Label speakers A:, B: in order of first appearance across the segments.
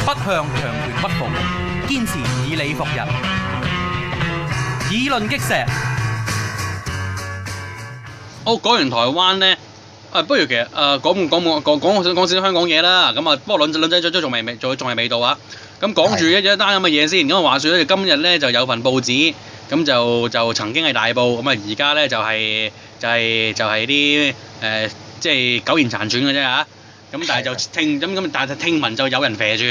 A: 不向強權屈服，堅持以理服人，議論擊石。
B: 好，講完台灣咧，不如其實講少少香港嘢啦。咁啊，不過兩仔仲未到啊。咁講住一單咁嘅嘢先。咁話説咧，今日咧就有份報紙，咁就曾經係大報，咁啊而家咧就係啲即係苟延殘喘嘅啫嚇。咁但係就但係聽聞就有人啡住。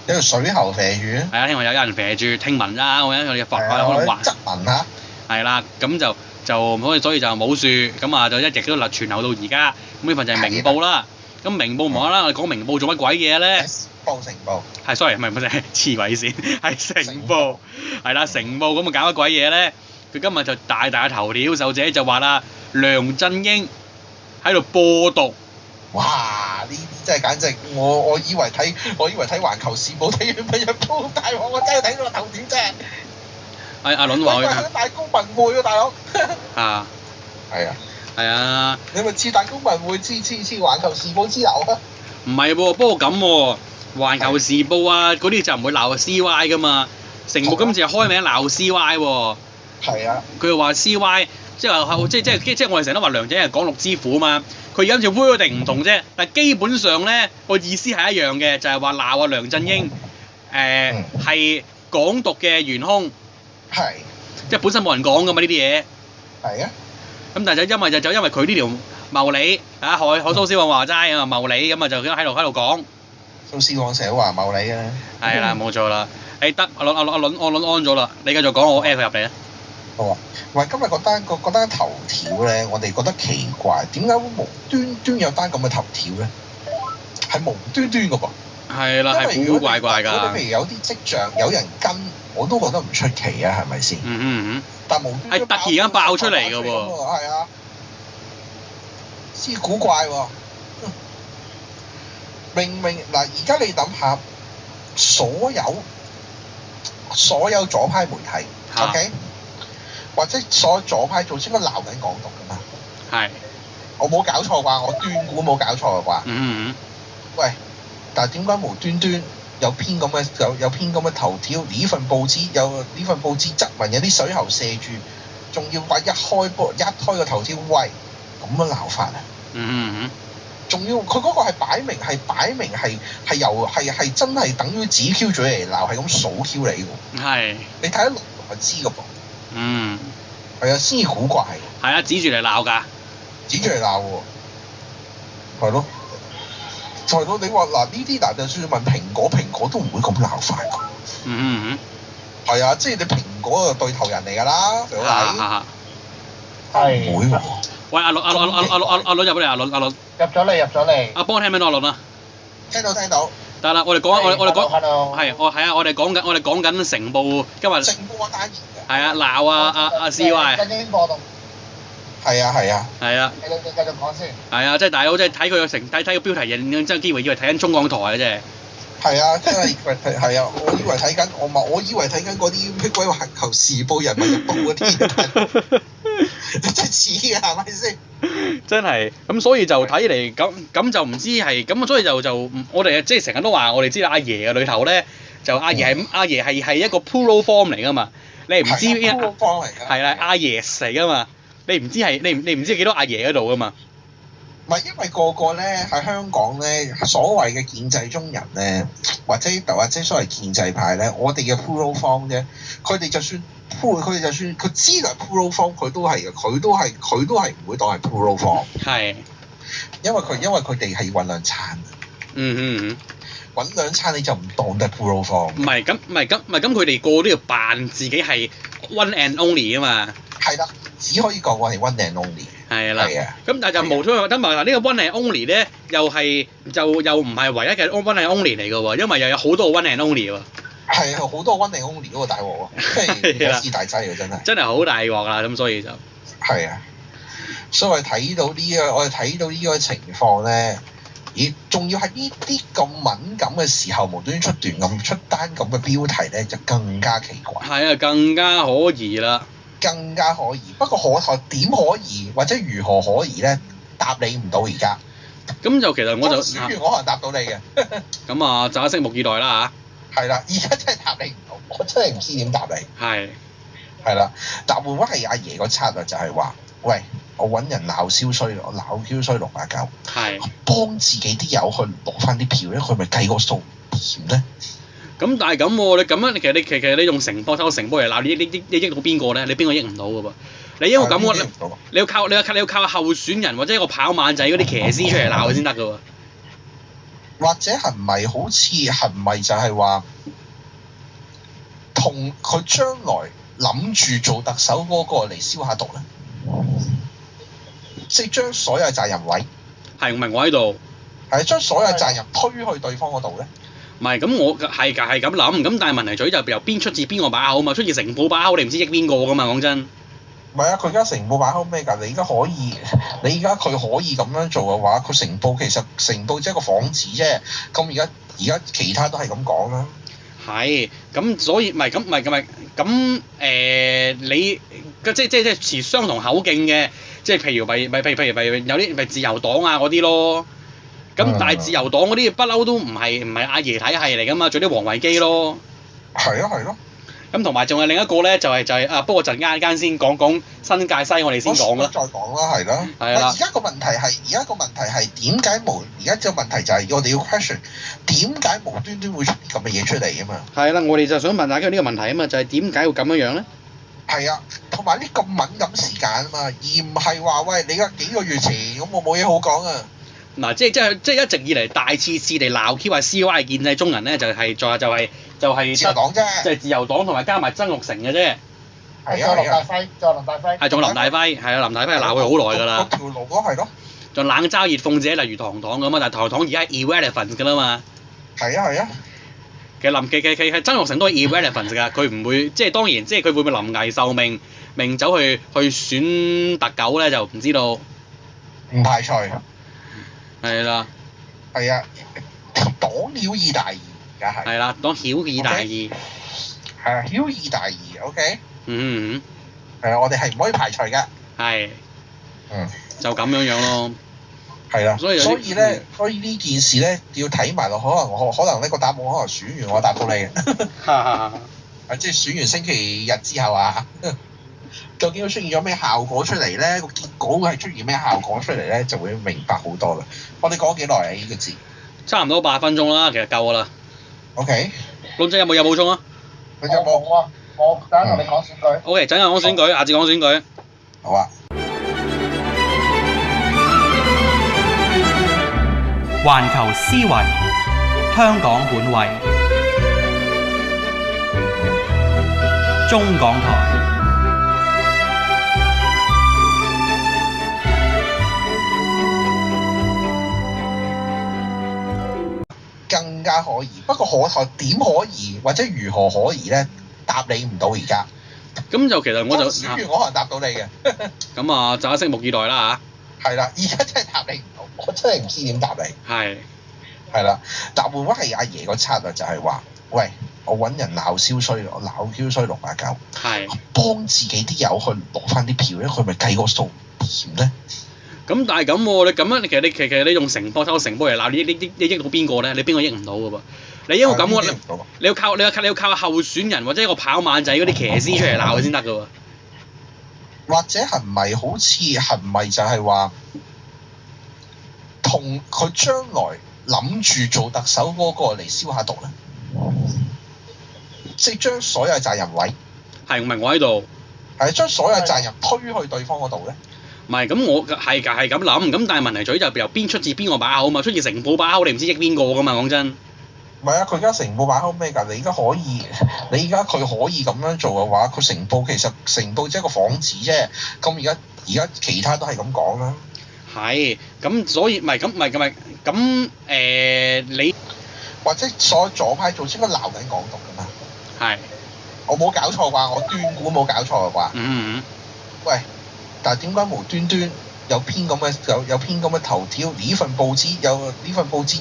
C: 有條水喉啡住。
B: 係啊，聽聞有人啡住，聽聞啦，我哋發可能話。
C: 質問嚇。係
B: 啦，咁就所以就冇樹，咁啊就一直都傳流到而家。咁呢份就係明報啦。咁明報無啦啦，我哋講明報做乜鬼嘢咧？
C: 成報。
B: 係 sorry，唔係黐鬼線，係成報。係啦，成報咁啊搞乜鬼嘢咧？佢今日就大嘅頭條，受者就話啦，梁振英喺度播毒。
C: 哇！呢啲真係簡直，我以為睇環球時報睇完《日報》大鑊，我真係睇到個頭條啫。
B: 阿倫話佢
C: 佢大公文匯喎，大佬。
B: 啊。
C: 係啊。
B: 係啊。
C: 你咪似大公文匯，似環球時報之流啊？
B: 唔係喎，不過咁喎，環球時報啊嗰啲就唔會鬧 CY 噶嘛，成報今次係開名鬧 CY 喎。
C: 係啊。
B: 佢又話 CY，即係我哋成日都話梁振英係港獨之父啊嘛。佢而家好似 wording 唔同啫，但基本上咧個意思係一樣嘅，就係話鬧啊梁振英係港獨嘅元兇。
C: 係。
B: 即係本身冇人講噶嘛呢啲嘢。
C: 係啊。咁
B: 但係就因為佢呢條茂利啊，海蘇絲旺話齋啊茂利咁啊就喺度講。
C: 蘇絲旺成日都話茂利嘅。
B: 係啦，冇錯啦。得阿倫安咗啦，你繼續講，我 add 佢入嚟啊。
C: 好啊。喂，今日嗰單頭條咧，我哋覺得奇怪，點解會無端端有單咁嘅頭條咧？係無端端嘅噃。係
B: 啦，係古古怪怪㗎。
C: 如果你譬如有啲跡象，有人跟，我都覺得唔出奇啊，係咪先？但無端端
B: 突然間爆出嚟嘅喎。
C: 係啊。先古怪喎。明嗱，而家你諗下，所有左派媒體 ，OK？或者所有左派組織應該鬧緊港獨㗎嘛？
B: 係。我
C: 冇搞錯啩？我斷估冇搞錯啩？喂，但係點解無端端有篇咁嘅頭條？呢份報紙質問有啲水喉射住，仲要話一開個頭條，喂，咁樣鬧法啊？仲要佢嗰個係擺明係真係等於指 Q 嘴嚟鬧，係咁數 Q 你喎。係。你睇得落就知㗎噃。係啊，先至古怪。
B: 係啊，指住嚟鬧㗎。
C: 指住嚟鬧喎。係咯。係咯，你話嗱呢啲就算問蘋果都唔會咁鬧法㗎。係啊，即係你蘋果就對頭人嚟㗎啦，係咪？係。唔會喎。
B: 喂，阿倫入嚟，阿倫。
C: 入咗嚟。
B: 阿幫我聽唔聽到阿倫啊？
C: 聽到。
B: 得啦，我哋講我哋講緊成報今日。
C: 成報單言嘅。
B: 係啊，鬧阿 CY。
C: 振英播動。係啊。
B: 係啊。
C: 你繼續講先。
B: 係啊，即係大佬，即係睇佢睇個標題認真機會，以為睇緊中港台嘅啫。係
C: 啊，真係係啊！我以為睇緊嗰啲咩鬼環球時報、人民日報嗰啲，真係似㗎，係咪先？
B: 真係咁，所以就睇嚟咁就唔知係咁，所以就我哋即係成日都話，我哋知道阿爺嘅裏頭咧，就阿爺係一個 plural form 嚟㗎嘛，你唔知
C: plural form 嚟㗎。
B: 係啦，阿爺嚟㗎嘛，你唔知你唔知幾多阿爺喺度㗎嘛？
C: 唔係，因為個個咧喺香港咧，所謂嘅建制中人咧，或者所謂建制派咧，我哋嘅 plural form 啫，佢哋就算佢知道係 plural form，佢都係唔會當係 plural form。係。因為佢哋係揾兩餐。揾兩餐你就唔當得 plural form。唔係咁，
B: 佢哋個個都要扮自己係 one and only 啊嘛。
C: 係啦，只可以講我係 one and only。係啦。
B: 咁但係就無咗，等埋嗱呢個 one and only 咧，又唔係唯一嘅 one and only 嚟㗎喎，因為又有好多 one and only 喎。係
C: 好多 one and only 嗰個大鑊喎，即係大劑啊！真係。
B: 真係好大鑊啦，咁所以就
C: 係啊，所以我哋睇到呢個情況咧，仲要喺呢啲咁敏感嘅時候，無端端出單咁嘅標題咧，就更加奇怪。
B: 係啊，更加可疑啦。
C: 更加可疑，不過點可疑或者如何可疑咧？答你唔到而家。
B: 咁就其實我就
C: 選完我可能答到你嘅。
B: 咁啊，就拭目以待啦
C: 係啦，而家真係答你唔到，我真係唔知點答你。
B: 嚇。係。
C: 係啦，但會唔會係阿爺個策略就係話，喂，我揾人鬧蕭衰，我鬧蕭衰689，
B: 係。
C: 幫自己啲友去攞翻啲票咧，佢咪計個數點咧？
B: 咁但係咁喎，你咁樣，其實你用成波抽成波嚟鬧，你益到邊個咧？你邊個益唔到嘅噃？你一個咁嘅，你要靠候選人或者一個跑馬仔嗰啲騎師出嚟鬧佢先得嘅喎。
C: 或者係咪好似係咪就係話，同佢將來諗住做特首嗰個嚟消下毒咧？即係將所有責任位
B: 係明我喺度。
C: 係將所有責任推去對方嗰度咧？
B: 唔係，咁我係咁諗，咁但係問題在於就由邊出自邊個把口啊嘛，出自成報把口，你唔知益邊個噶嘛，講真。
C: 唔係啊，佢而家成報把口咩㗎？你而家佢可以咁樣做嘅話，佢成報其實成報只係一個幌子啫。咁而家其他都係咁講啦。
B: 係，咁所以你即持相同口徑嘅，即係譬如有啲咪自由黨啊嗰啲咯。咁但係自由黨嗰啲不嬲都唔係阿爺體系嚟㗎嘛，做啲王維基咯。
C: 係咯。
B: 咁同埋仲有另一個咧，就係不過陣間先講新界西，我哋先講啦。
C: 再講啦，係啦。
B: 係啦。
C: 而家個問題係點解而家個問題就係我哋要 question 點解無端端會出啲咁嘅嘢出嚟啊嘛？
B: 係啦，我哋就想問大家呢個問題啊嘛，就係點解會咁樣樣咧？
C: 係啊，同埋啲咁敏感時間啊嘛，而唔係話喂你而家幾個月前咁我冇嘢好講啊。
B: 嗱，即係一直以嚟大次次地鬧 Q 係 CY 建制中人咧，就係自由黨啫，即係自由黨同埋加埋曾鈺成嘅啫。
C: 係啊。林大輝。
B: 係仲有林大輝，係啊，林大輝係鬧佢好耐㗎啦。
C: 嗰條路咯，係咯。
B: 仲冷嘲熱諷者，例如唐唐咁啊，但係唐唐而家係 irrelevant 㗎啦嘛。
C: 係啊。
B: 其實曾鈺成都係 irrelevant 㗎，佢唔會即係當然，即係佢會唔會臨危受命走去選特首咧，就唔知道。
C: 唔排除。
B: 係啦。
C: 係啊，黨曉以大義而家係。
B: 係啦，黨曉以大義。
C: 係啊，曉以大義 ，OK。
B: 嗯。
C: 係啊，我哋係唔可以排除嘅。
B: 係。
C: 嗯。就
B: 咁樣咯。
C: 係啦。所以呢件事咧要睇埋落，可能呢個答案可能選完我答到你嘅。即係選完星期日之後啊。究竟會出現咗咩效果出嚟咧？個結果會係出現咩效果出嚟咧？就會明白好多啦。我哋講幾耐啊？呢個字
B: 差唔多8分鐘啦，其實夠㗎啦。
C: OK。
B: 龍仔有冇補充啊？
C: 佢有冇啊？
D: 我等陣同你講選舉。
B: OK，陣間講選舉，下次講選舉。
C: 好啊。
A: 環球思維，香港本位，中港台。
C: 更加可疑，不過點可疑或者如何可疑咧？答你唔到而家。
B: 咁就其實我就
C: 選完我可能答到你嘅。
B: 咁啊，就拭目以待啦
C: 嚇。係啦，而家真係答你唔到，我真係唔知點答你。
B: 係。
C: 係啦，但會唔會係阿爺個策略就係話，喂，我揾人鬧蕭衰，我鬧蕭衰689，
B: 係
C: 幫自己啲友去攞翻啲票咧，佢咪計個數點咧？
B: 咁但係咁喎，你咁樣其實你用成波抽成波嚟鬧，你益到邊個咧？你邊個益唔到嘅噃？你一個咁嘅，你要靠候選人或者一個跑馬仔嗰啲騎師出嚟鬧佢先得嘅喎。
C: 或者係咪就係話，同佢將來諗住做特首嗰個嚟消下毒咧？即係將所有責任位
B: 係明我喺度。
C: 係將所有責任推去對方嗰度咧？
B: 唔係，咁我係咁諗，咁但係問題在於就由邊出自邊個把口啊嘛，出自成報把口，你唔知益邊個㗎嘛，講真。
C: 唔係啊，佢而家成報把口咩㗎？你而家佢可以咁樣做嘅話，佢成報其實成報只係一個幌子啫。咁而家其他都係咁講啦。
B: 係，咁所以你
C: 或者所有左派組織應該鬧緊港獨㗎嘛？
B: 係。
C: 我冇搞錯啩？我斷估冇搞錯啩？喂！但係點解無端端有篇咁嘅頭條？呢份報紙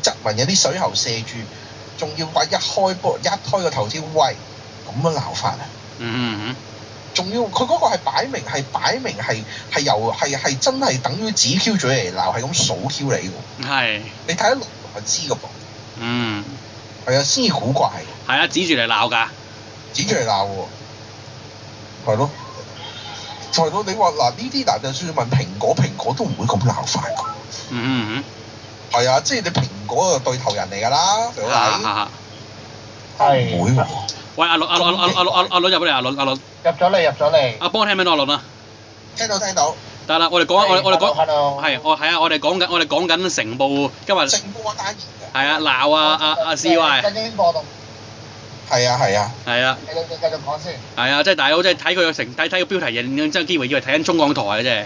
C: 質問有啲水喉射住，仲要話一開個頭條，喂咁樣鬧法啊？仲要佢嗰個係擺明係由係真係等於指 Q 嘴嚟鬧，係咁數 Q 你喎。
B: 係。
C: 你睇得落就知㗎噃。
B: 嗯。
C: 係啊，先至古怪。
B: 係啊，指住嚟鬧㗎。
C: 指住嚟鬧喎。係咯。係咯，你話嗱呢啲嗱，就算問蘋果都唔會咁鬧法㗎。係啊，即係你蘋果就對頭人嚟㗎啦，小弟。係。唔會喎。
B: 喂，阿倫入嚟，阿倫。
D: 入咗嚟。
B: 阿幫聽唔聽到阿倫啊？
C: 聽到。
B: 得啦，我哋講
D: ，Hello。
B: 係，我哋講緊成報今日。
C: 成報單言嘅。
B: 係啊，鬧阿 CY。
D: 震英波動。
C: 係啊。
B: 係啊。
D: 你繼續講先。
B: 係啊，即係大佬，即係睇佢個睇個標題人，真係機會以為睇緊中港台啊，真係。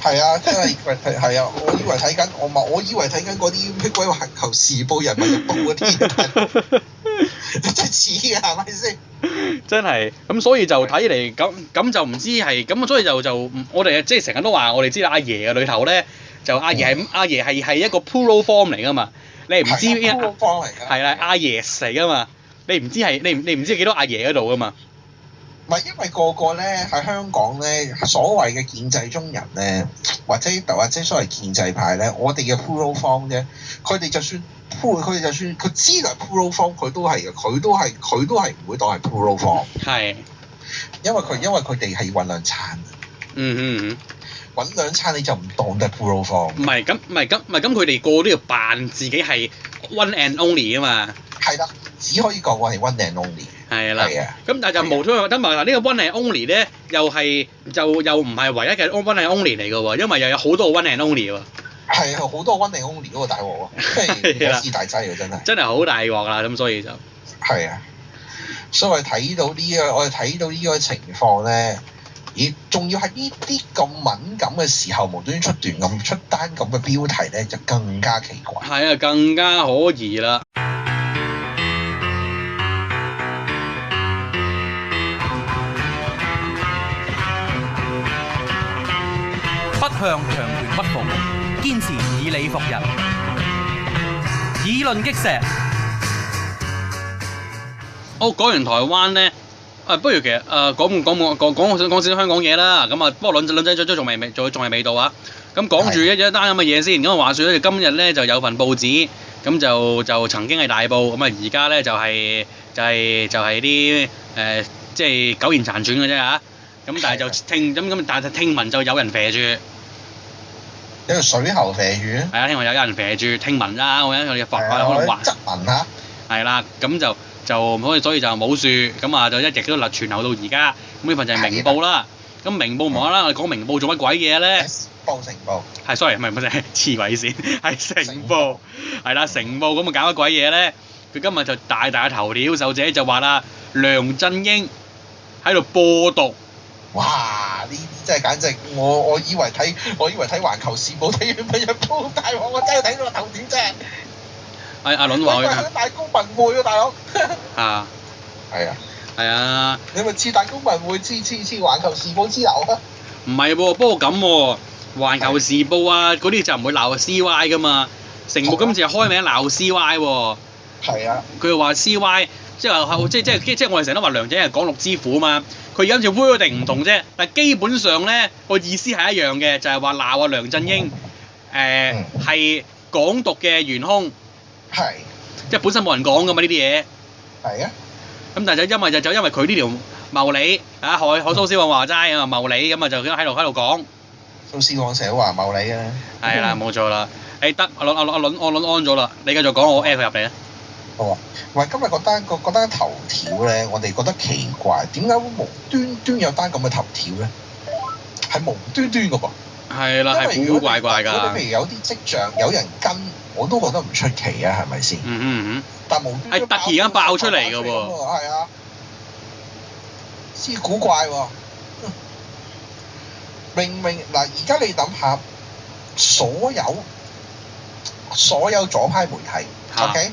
C: 係啊，真係係啊！我以為睇緊嗰啲咩鬼環球時報、人民日報嗰啲，真係似㗎，係咪先？
B: 真係，咁所以就睇嚟咁就唔知係咁，所以就我哋即係成日都話，我哋知道阿爺嘅裏頭咧，就阿爺係一個 plural form 嚟㗎嘛，你唔知邊
C: plural form 嚟㗎。係
B: 啦，阿爺嚟㗎嘛，你唔知係你唔知幾多阿爺喺度㗎嘛？
C: 唔係，因為個個咧喺香港咧，所謂嘅建制中人咧，或者所謂建制派咧，我哋嘅 plural form 啫，佢哋就算佢知道係 plural form，佢都係唔會當係 plural form。係。因為佢哋係揾兩餐。揾兩餐你就唔當得 plural form。唔係咁，佢哋個個都要扮自己係 one and only 啊嘛。係啦，只可以講我係 one and only。係啦，咁但係就無咗等埋嗱呢個 one and only 咧，又唔係唯一嘅 one and only 嚟嘅喎，因為又有好多 one and only 喎。係好多 one and only 嗰個大鑊喎，即係師大劑啊！真係好大鑊啦，咁所以就係啊，所以我哋睇到呢個情況咧，咦？仲要喺呢啲咁敏感嘅時候無端端出單咁嘅標題咧，就更加奇怪。係啊，更加可疑啦。
A: 不向強權屈服，堅持以理服人，議論擊石。
B: 講完台灣咧，不如其實講少香港嘢啦。咁啊，不過兩仔仲未到啊。咁講住一單咁嘅嘢先。咁啊，話説咧，今日咧就有份報紙，咁就曾經係大報，咁啊而家咧就係啲即係苟延殘喘嘅啫嚇。咁但係但係聽聞就有人啡住。有水喉啡住？係啊，聽聞有人啡住，聽聞啦，我哋發可能話。質問下。係啦，咁就所以就冇樹，咁啊就一直都傳流到而家。咁呢份就係明報啦。咁明報無啦啦，我哋講明報做乜鬼嘢咧？報成報。係 sorry，唔係黐鬼線，係成報。係啦，成報咁啊搞乜鬼嘢咧？佢今日就大嘅頭條，受者就話啦，梁振英喺度播毒。哇！呢啲真係簡直，我以為睇環球時報睇完日報大鑊，我真係睇到個頭條啫。阿倫話佢。佢大公文匯喎，大佬。啊。係啊。係啊。你咪似大公文匯，似環球時報之流啊？唔係喎，不過咁喎，環球時報啊嗰啲就唔會鬧 CY 噶嘛，成報今次係開名鬧 CY 喎。係啊。佢又話 CY。即係我哋成日都話梁振英係港獨之父啊嘛，佢而家好似 wording 唔同啫，但係基本上咧個意思係一樣嘅，就係話鬧啊梁振英係港獨嘅元兇，係即係本身冇人講噶嘛呢啲嘢，係啊，咁但係因為佢呢條茂利啊海蘇絲話齋啊茂利咁啊就喺度講，蘇絲黃成日都話茂利啊，係啦冇錯啦，得阿倫安咗啦，你繼續講我 add 佢入嚟啊。好啊！喂，今日嗰單頭條咧，我哋覺得奇怪，點解會無端端有單咁嘅頭條咧？係無端端嘅噃。係啦，係古古怪怪㗎。如果你譬如有啲跡象，有人跟，我都覺得唔出奇啊，係咪先？但無端端係突然間爆出嚟嘅喎。係啊。先古怪喎。明嗱，而家你諗下，所有左派媒體，OK？